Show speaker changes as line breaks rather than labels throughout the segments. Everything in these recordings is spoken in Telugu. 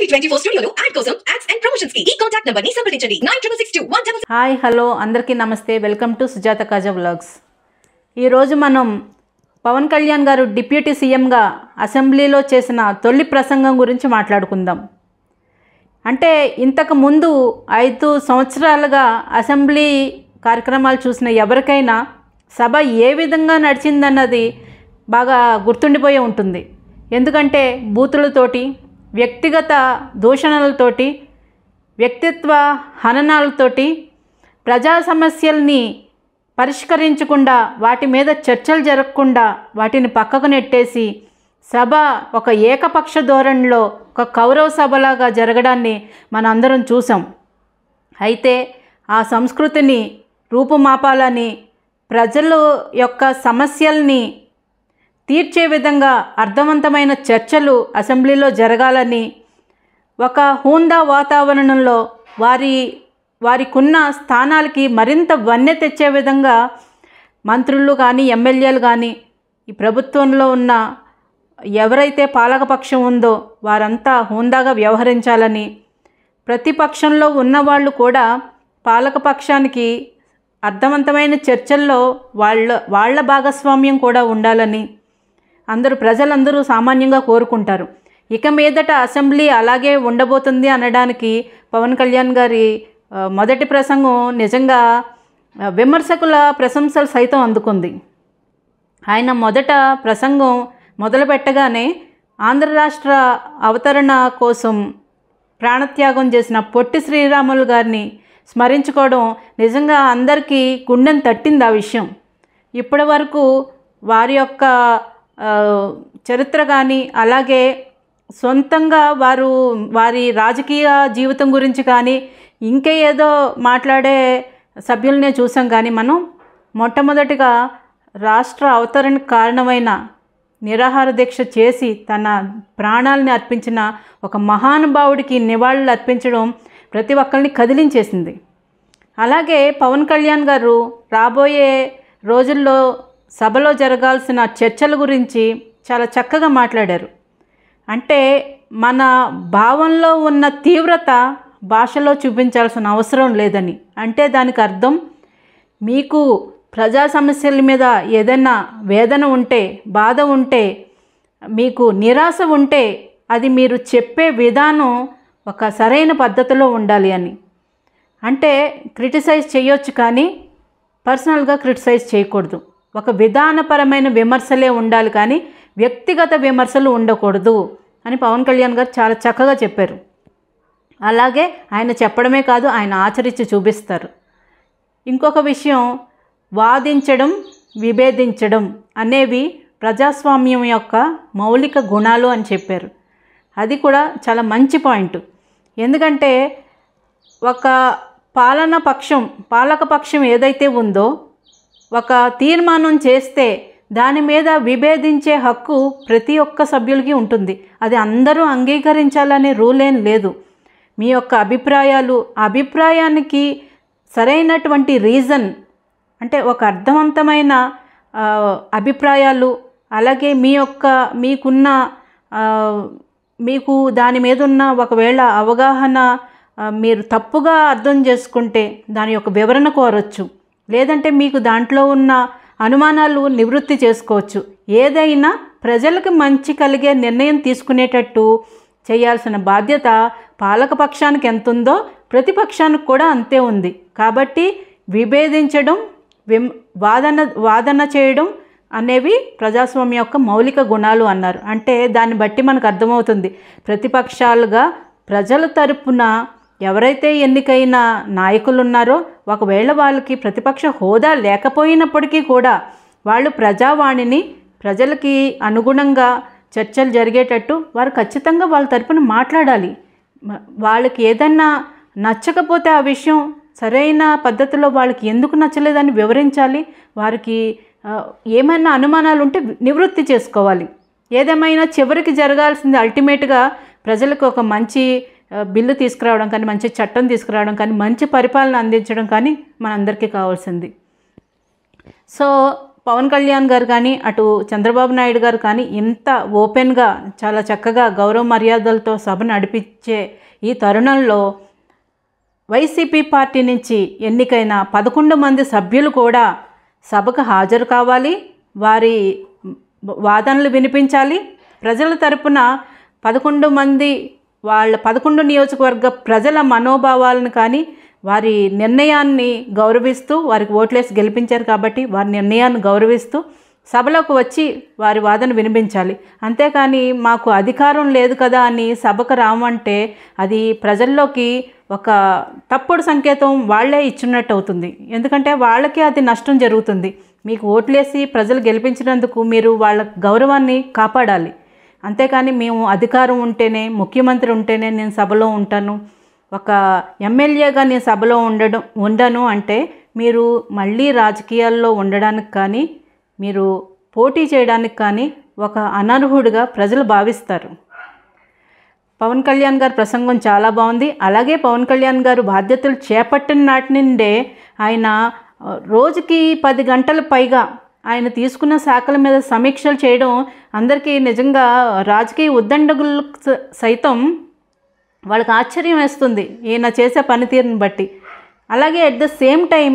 టీవీ24 స్టూడియోలో యాడ్ కోసం యాడ్స్ అండ్ ప్రమోషన్స్ కి ఈ కాంటాక్ట్ నంబర్ ని సంప్రదించండి 9662
హాయ్ హలో అందరికీ నమస్తే welcome to Sujatha Kaja vlogs. ఈరోజు మనం పవన్ కళ్యాణ్ గారు డిప్యూటీ సీఎంగా అసెంబ్లీలో చేసిన తొలి ప్రసంగం గురించి మాట్లాడుకుందాం. అంటే ఇంతకు ముందు 5 సంవత్సరాలుగా అసెంబ్లీ కార్యక్రమాలు చూసిన ఎవరికైనా సభ ఏ విధంగా నడిచిందన్నది బాగా గుర్తుండిపోయి ఉంటుంది. ఎందుకంటే బూతులతోటి, వ్యక్తిగత దూషణలతోటి, వ్యక్తిత్వ హననాలతోటి, ప్రజా సమస్యల్ని పరిష్కరించకుండా, వాటి మీద చర్చలు జరగకుండా వాటిని పక్కకు నెట్టేసి సభ ఒక ఏకపక్ష ధోరణిలో ఒక కౌరవ సభలాగా జరగడాన్ని మనందరం చూసాం. అయితే ఆ సంస్కృతిని రూపుమాపాలని, ప్రజల యొక్క సమస్యల్ని తీర్చే విధంగా అర్థవంతమైన చర్చలు అసెంబ్లీలో జరగాలని, ఒక హూందా వాతావరణంలో వారికున్న స్థానాలకి మరింత వన్నె తెచ్చే విధంగా మంత్రులు కానీ, ఎమ్మెల్యేలు కానీ, ఈ ప్రభుత్వంలో ఉన్న ఎవరైతే పాలకపక్షం ఉందో వారంతా హూందాగా వ్యవహరించాలని, ప్రతిపక్షంలో ఉన్నవాళ్ళు కూడా పాలకపక్షానికి అర్థవంతమైన చర్చల్లో వాళ్ళ భాగస్వామ్యం కూడా ఉండాలని ప్రజలందరూ సామాన్యంగా కోరుకుంటారు. ఇక మీదట అసెంబ్లీ అలాగే ఉండబోతుంది అనడానికి పవన్ కళ్యాణ్ గారి మొదటి ప్రసంగం నిజంగా విమర్శకుల ప్రశంసలు సైతం అందుకుంది. ఆయన మొదట ప్రసంగం మొదలుపెట్టగానే ఆంధ్ర రాష్ట్ర అవతరణ కోసం ప్రాణత్యాగం చేసిన పొట్టి శ్రీరాములు గారిని స్మరించుకోవడం నిజంగా అందరికీ గుండెను తట్టింది. ఆ విషయం ఇప్పటి వరకు వారి యొక్క చరిత్ర కానీ, అలాగే సొంతంగా వారి రాజకీయ జీవితం గురించి కానీ ఇంకే ఏదో మాట్లాడే సభ్యులనే చూసాం. కానీ మనం మొట్టమొదటిగా రాష్ట్ర అవతరణకు కారణమైన నిరాహార దీక్ష చేసి తన ప్రాణాలని అర్పించిన ఒక మహానుభావుడికి నివాళులు అర్పించడం ప్రతి ఒక్కరిని కదిలించేసింది. అలాగే పవన్ కళ్యాణ్ గారు రాబోయే రోజుల్లో సభలో జరగాల్సిన చర్చల గురించి చాలా చక్కగా మాట్లాడారు. అంటే మన భావంలో ఉన్న తీవ్రత భాషలో చూపించాల్సిన అవసరం లేదని. అంటే దానికి అర్థం, మీకు ప్రజా సమస్యల మీద ఏదైనా వేదన ఉంటే, బాధ ఉంటే, మీకు నిరాశ ఉంటే అది మీరు చెప్పే విధానం ఒక సరైన పద్ధతిలో ఉండాలి అని. అంటే క్రిటిసైజ్ చేయొచ్చు కానీ పర్సనల్గా క్రిటిసైజ్ చేయకూడదు. ఒక విధానపరమైన విమర్శలే ఉండాలి కానీ వ్యక్తిగత విమర్శలు ఉండకూడదు అని పవన్ కళ్యాణ్ గారు చాలా చక్కగా చెప్పారు. అలాగే ఆయన చెప్పడమే కాదు, ఆయన ఆచరించి చూపిస్తారు. ఇంకొక విషయం, వాదించడం, విభేదించడం అనేవి ప్రజాస్వామ్యం యొక్క మౌలిక గుణాలు అని చెప్పారు. అది కూడా చాలా మంచి పాయింట్. ఎందుకంటే ఒక పాలకపక్షం ఏదైతే ఉందో ఒక తీర్మానం చేస్తే దాని మీద విభేదించే హక్కు ప్రతి ఒక్క సభ్యులకి ఉంటుంది. అది అందరూ అంగీకరించాలనే రూల్ ఏం లేదు. మీ యొక్క అభిప్రాయానికి సరైనటువంటి రీజన్, అంటే ఒక అర్థవంతమైన అభిప్రాయాలు, అలాగే మీకు దాని మీద ఉన్న ఒకవేళ అవగాహన మీరు తప్పుగా అర్థం చేసుకుంటే దాని యొక్క వివరణ కోరవచ్చు, లేదంటే మీకు దాంట్లో ఉన్న అనుమానాలు నివృత్తి చేసుకోవచ్చు. ఏదైనా ప్రజలకు మంచి కలిగే నిర్ణయం తీసుకునేటట్టు చేయాల్సిన బాధ్యత పాలకపక్షానికి ఎంత ఉందో ప్రతిపక్షానికి కూడా అంతే ఉంది. కాబట్టి విభేదించడం, వాదన చేయడం అనేవి ప్రజాస్వామ్యం యొక్క మౌలిక గుణాలు అన్నారు. అంటే దాన్ని బట్టి మనకు అర్థమవుతుంది, ప్రతిపక్షాలుగా ప్రజల తరపున ఎవరైతే ఎన్నికైన నాయకులు ఉన్నారో ఒకవేళ వాళ్ళకి ప్రతిపక్ష హోదా లేకపోయినప్పటికీ కూడా వాళ్ళు ప్రజావాణిని ప్రజలకి అనుగుణంగా చర్చలు జరిగేటట్టు వారు ఖచ్చితంగా వాళ్ళ తరపున మాట్లాడాలి. వాళ్ళకి ఏదన్నా నచ్చకపోతే ఆ విషయం సరైన పద్ధతిలో వాళ్ళకి ఎందుకు నచ్చలేదని వివరించాలి. వారికి ఏమైనా అనుమానాలు ఉంటే నివృత్తి చేసుకోవాలి. ఏదేమైనా చివరికి జరగాల్సింది అల్టిమేట్గా ప్రజలకు ఒక మంచి బిల్లు తీసుకురావడం కానీ, మంచి చట్టం తీసుకురావడం కానీ, మంచి పరిపాలన అందించడం కానీ మనందరికీ కావాల్సింది. సో పవన్ కళ్యాణ్ గారు కానీ అటు చంద్రబాబు నాయుడు గారు కానీ ఇంత ఓపెన్గా చాలా చక్కగా గౌరవ మర్యాదలతో సభ నడిపించే ఈ తరుణంలో వైసీపీ పార్టీ నుంచి ఎన్నికైన 11 మంది సభ్యులు కూడా సభకు హాజరు కావాలి, వారి వాదనలు వినిపించాలి. ప్రజల తరపున 11 మంది వాళ్ళ 11 నియోజకవర్గ ప్రజల మనోభావాలను కానీ వారి నిర్ణయాన్ని గౌరవిస్తూ, వారికి ఓట్లేసి గెలిపించారు కాబట్టి వారి నిర్ణయాన్ని గౌరవిస్తూ సభలోకి వచ్చి వారి వాదన వినిపించాలి. అంతేకాని మాకు అధికారం లేదు కదా అని సభకు రామంటే అది ప్రజల్లోకి ఒక తప్పుడు సంకేతం వాళ్ళే ఇచ్చినట్టు అవుతుంది. ఎందుకంటే వాళ్ళకే అది నష్టం జరుగుతుంది. మీకు ఓట్లేసి ప్రజలు గెలిపించినందుకు మీరు వాళ్ళ గౌరవాన్ని కాపాడాలి. అంతేకాని మేము అధికారం ఉంటేనే, ముఖ్యమంత్రి ఉంటేనే నేను సభలో ఉంటాను, ఒక ఎమ్మెల్యేగా నేను సభలో ఉండను అంటే మీరు మళ్ళీ రాజకీయాల్లో ఉండడానికి కానీ, మీరు పోటీ చేయడానికి కానీ ఒక అనర్హుడిగా ప్రజలు భావిస్తారు. పవన్ కళ్యాణ్ గారి ప్రసంగం చాలా బాగుంది. అలాగే పవన్ కళ్యాణ్ గారు బాధ్యతలు చేపట్టిన నాటి నుండే ఆయన రోజుకి 10 గంటల పైగా ఆయన తీసుకున్న శాఖల మీద సమీక్షలు చేయడం అందరికీ నిజంగా రాజకీయ ఉద్దండగులు సైతం వాళ్ళకి ఆశ్చర్యం వేస్తుంది ఈయన చేసే పనితీరుని బట్టి. అలాగే at the same time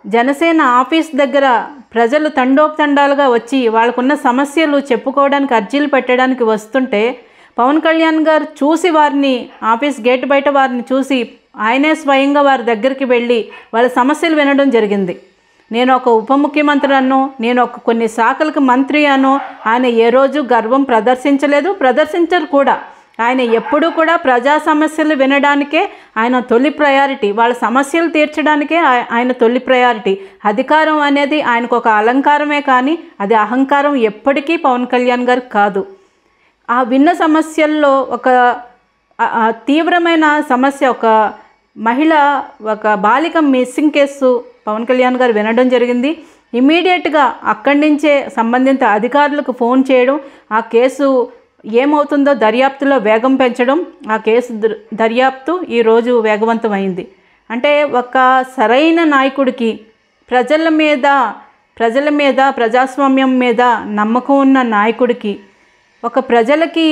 Janasena office దగ్గర ప్రజలు తండోపతండాలుగా వచ్చి వాళ్ళకున్న సమస్యలు చెప్పుకోవడానికి, అర్జీలు పెట్టడానికి వస్తుంటే పవన్ కళ్యాణ్ గారు చూసి వారిని ఆఫీస్ గేట్ బయట వారిని చూసి ఆయనే స్వయంగా వారి దగ్గరికి వెళ్ళి వాళ్ళ సమస్యలు వినడం జరిగింది. నేను ఒక ఉప ముఖ్యమంత్రి అను, నేను ఒక కొన్ని శాఖలకు మంత్రి అను ఆయన ఏ రోజు గర్వం ప్రదర్శించలేదు, ప్రదర్శించరు కూడా. ఆయన ఎప్పుడూ కూడా ప్రజా సమస్యలు వినడానికే ఆయన తొలి ప్రయారిటీ, వాళ్ళ సమస్యలు తీర్చడానికే ఆయన తొలి ప్రయారిటీ. అధికారం అనేది ఆయనకు ఒక అలంకారమే కానీ అది అహంకారం ఎప్పటికీ పవన్ కళ్యాణ్ గారు కాదు. ఆ విన్న సమస్యల్లో ఒక తీవ్రమైన సమస్య, ఒక మహిళ, ఒక బాలిక మిస్సింగ్ కేసు పవన్ కళ్యాణ్ గారు వినడం జరిగింది. ఇమీడియట్గా అక్కడి నుంచే సంబంధిత అధికారులకు ఫోన్ చేయడం, ఆ కేసు ఏమవుతుందో దర్యాప్తులో వేగం పెంచడం, ఆ కేసు దర్యాప్తు ఈరోజు వేగవంతమైంది. అంటే ఒక సరైన నాయకుడికి ప్రజల మీద ప్రజాస్వామ్యం మీద నమ్మకం ఉన్న నాయకుడికి, ఒక ప్రజలకి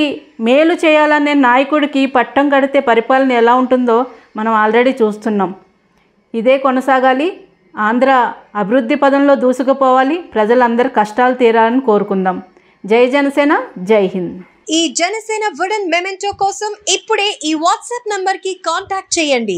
మేలు చేయాలనే నాయకుడికి పట్టం కడితే పరిపాలన ఎలా ఉంటుందో మనం ఆల్రెడీ చూస్తున్నాం. ఇదే కొనసాగాలి. ఆంధ్ర అభివృద్ధి పదంలో దూసుకుపోవాలి. ప్రజలందరి కష్టాలు తీరాలని కోరుకుందాం. జై జనసేన, జై హింద్.
ఈ జనసేన వుడెన్ మెమెంటో కోసం ఇప్పుడే ఈ వాట్సాప్ నంబర్ కి కాంటాక్ట్ చేయండి.